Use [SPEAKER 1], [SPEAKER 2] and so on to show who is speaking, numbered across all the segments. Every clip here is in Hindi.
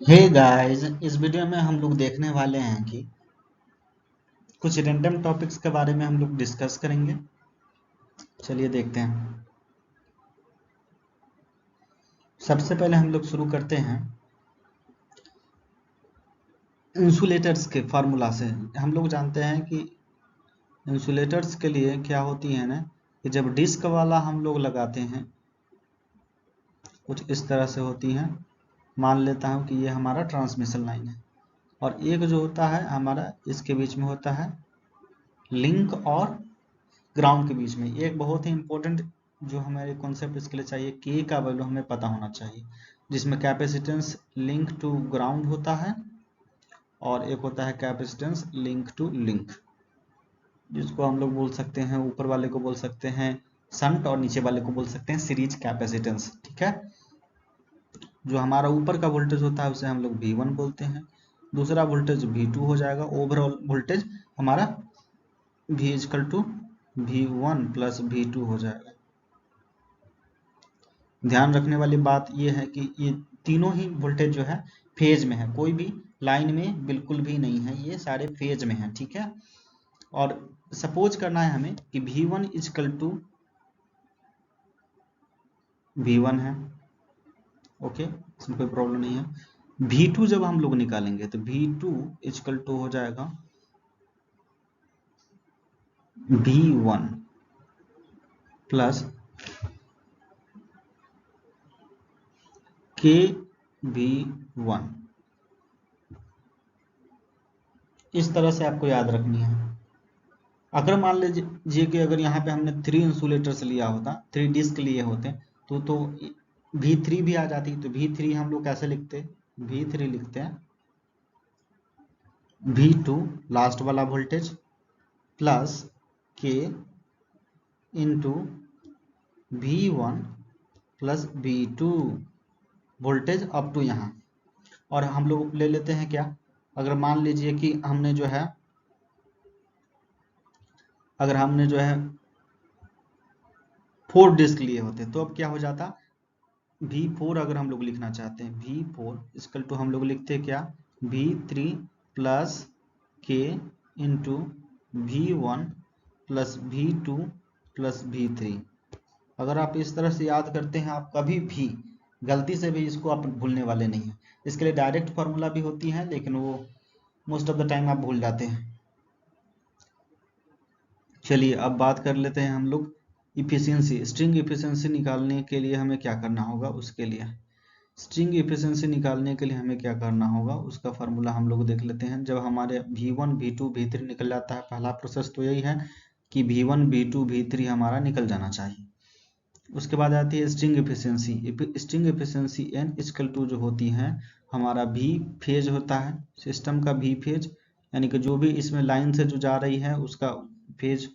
[SPEAKER 1] हे गाइस, इस वीडियो में हम लोग देखने वाले हैं कि कुछ रैंडम टॉपिक्स के बारे में हम लोग डिस्कस करेंगे। चलिए देखते हैं। सबसे पहले हम लोग शुरू करते हैं इंसुलेटर्स के फार्मूला से। हम लोग जानते हैं कि इंसुलेटर्स के लिए क्या होती है ना, कि जब डिस्क वाला हम लोग लगाते हैं कुछ इस तरह से होती हैं। मान लेता हूँ कि ये हमारा ट्रांसमिशन लाइन है और एक जो होता है हमारा इसके बीच में होता है लिंक और ग्राउंड के बीच में। एक बहुत ही इंपॉर्टेंट जो हमारे कॉन्सेप्ट इसके लिए चाहिए, के का वैल्यू हमें पता होना चाहिए, जिसमें कैपेसिटेंस लिंक टू ग्राउंड होता है और एक होता है कैपेसिटेंस लिंक टू लिंक, जिसको हम लोग बोल सकते हैं, ऊपर वाले को बोल सकते हैं शंट और नीचे वाले को बोल सकते हैं सीरीज कैपेसिटेंस। ठीक है, जो हमारा ऊपर का वोल्टेज होता है उसे हम लोग V1 बोलते हैं, दूसरा वोल्टेज V2 हो जाएगा। ओवरऑल वोल्टेज हमारा V equal to V1 plus V2 हो जाएगा। ध्यान रखने वाली बात यह है कि ये तीनों ही वोल्टेज जो है फेज में है, कोई भी लाइन में बिल्कुल भी नहीं है, ये सारे फेज में है। ठीक है, और सपोज करना है हमें कि V1 इक्वल टू V1 है। ओके, इसमें कोई प्रॉब्लम नहीं है। V2 जब हम लोग निकालेंगे तो V2 इक्वल टू हो जाएगा V1 प्लस KV1। इस तरह से आपको याद रखनी है। अगर मान लीजिए कि अगर यहाँ पे हमने 3 इंसुलेटर्स लिया होता, 3 डिस्क लिए होते, तो V3 भी आ जाती। तो V3 हम लोग कैसे लिखते, V3 लिखते हैं V2 लास्ट वाला voltage plus K into V1 plus V2 voltage up to यहाँ। और हम लोग ले लेते हैं क्या, अगर मान लीजिए कि हमने जो है, अगर हमने जो है 4 डिस्क लिए होते तो अब क्या हो जाता, V4 अगर हम लोग लिखना चाहते हैं, V4 इक्वल टू हम लोग लिखते हैं क्या, V3 plus K into V1 plus V2 plus V3। अगर आप इस तरह से याद करते हैं, आप कभी भी गलती से भी इसको आप भूलने वाले नहीं हैं। इसके लिए डायरेक्ट फार्मूला भी होती है, लेकिन वो मोस्ट ऑफ द टाइम आप भूल जाते हैं। चलिए अब बात कर लेते हैं हम लोग इफिशियंसी। स्ट्रिंग इफिशियंसी निकालने के लिए हमें क्या करना होगा, उसके लिए स्ट्रिंग इफिशियंसी निकालने के लिए हमें क्या करना होगा, उसका फार्मूला हम लोग देख लेते हैं। जब हमारे V1 V2 V3 निकल जाता है, पहला प्रोसेस तो यही है कि V1 V2 V3 हमारा निकल जाना चाहिए। उसके बाद आती है string efficiency. String efficiency n equal to जो होती है हमारा V फेज होता है, सिस्टम का V फेज, यानी कि जो भी इसमें लाइन से जो जा रही है उसका फेज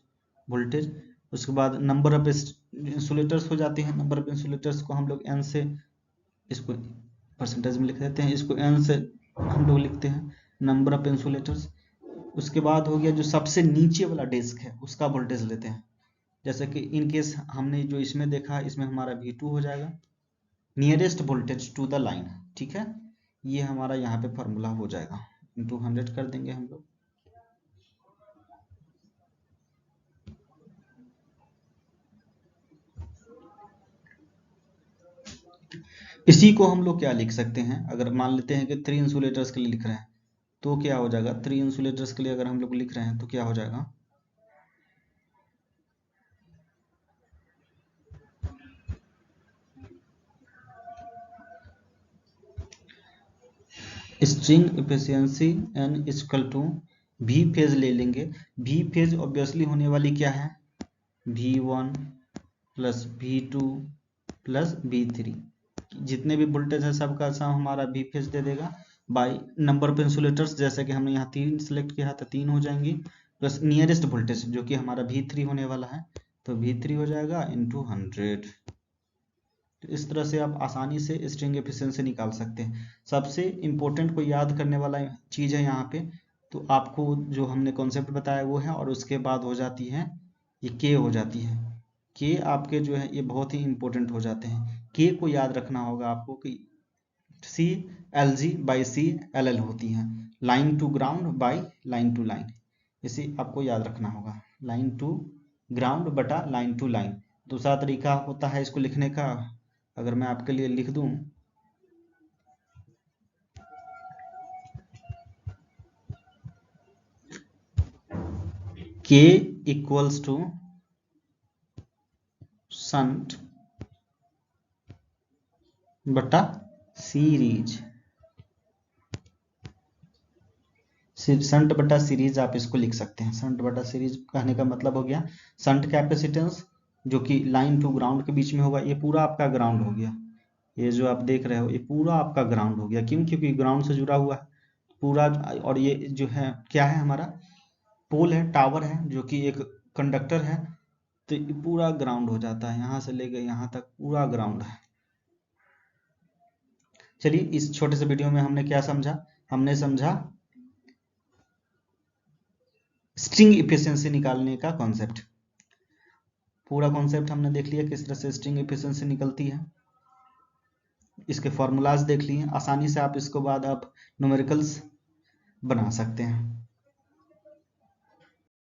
[SPEAKER 1] वोल्टेज। उसके बाद नंबर ऑफ इंसुलेटर्स हो जाती हैं। नंबर ऑफ इंसुलेटर्स को हम लोग n से, इसको परसेंटेज में लिख देते हैं, इसको n से हम लोग लिखते हैं नंबर ऑफ इंसुलेटर्स। उसके बाद हो गया जो सबसे नीचे वाला डिस्क है उसका वोल्टेज लेते हैं। जैसे कि इन केस हमने जो इसमें देखा, इसमें हमारा V2 हो जाएगा, nearest voltage to the line. ठीक है, ये हमारा यहाँ पे फॉर्मूला हो जाएगा, इंटू 100 कर देंगे हम लोग। इसी को हम लोग क्या लिख सकते हैं, अगर मान लेते हैं कि 3 इंसुलेटर्स के लिए लिख रहे हैं तो क्या हो जाएगा, 3 इंसुलेटर्स के लिए अगर हम लोग लिख रहे हैं तो क्या हो जाएगा, string efficiency n equal to V phase ले लेंगे। V फेज ऑब्वियसली होने वाली क्या है, V1 plus V2 plus V3। जितने भी वोल्टेज है सबका सब हमारा V फेज दे देगा बाई नंबर ऑफ इंसुलेटर्स। जैसे कि हमने यहाँ 3 सिलेक्ट किया तो 3 हो जाएंगी, प्लस नियरेस्ट वोल्टेज जो कि हमारा V3 होने वाला है, तो V3 हो जाएगा इंटू 100। तो इस तरह से आप आसानी से स्ट्रिंग एफिशिएंसी निकाल सकते हैं। सबसे इम्पोर्टेंट को याद करने वाला चीज़ है यहाँ पे, तो आपको जो हमने कॉन्सेप्ट बताया वो है, और उसके बाद हो जाती है ये के हो जाती है। के आपके जो है ये बहुत ही इम्पोर्टेंट हो जाते हैं। के को याद रखना होगा आपको कि C L G by C L L होती हैं, line to ground by line to line, इसे आपको याद रखना होगा, लाइन टू ग्राउंड बटा लाइन टू लाइन। दूसरा तरीका होता है इसको लिखने का, अगर मैं आपके लिए लिख दूं K इक्वल्स टू शंट बटा सीरीज, शंट बटा सीरीज आप इसको लिख सकते हैं। शंट बटा सीरीज कहने का मतलब हो गया शंट कैपेसिटेंस जो कि लाइन टू ग्राउंड के बीच में होगा, ये पूरा आपका ग्राउंड हो गया, ये जो आप देख रहे हो ये पूरा आपका ग्राउंड हो गया, क्यों? क्योंकि ग्राउंड से जुड़ा हुआ है पूरा। और ये जो है क्या है, हमारा पोल है, टावर है, जो कि एक कंडक्टर है, तो ये पूरा ग्राउंड हो जाता है, यहाँ से लेकर यहाँ तक पूरा ग्राउंड है। चलिए इस छोटे से वीडियो में हमने क्या समझा, हमने समझा स्ट्रिंग इफिशिएंसी निकालने का कॉन्सेप्ट। पूरा कॉन्सेप्ट हमने देख लिया किस तरह से स्ट्रिंग इफिशिएंसी निकलती है, इसके फॉर्मूलाज देख लिए, आसानी से आप इसको बाद आप न्यूमेरिकल्स बना सकते हैं।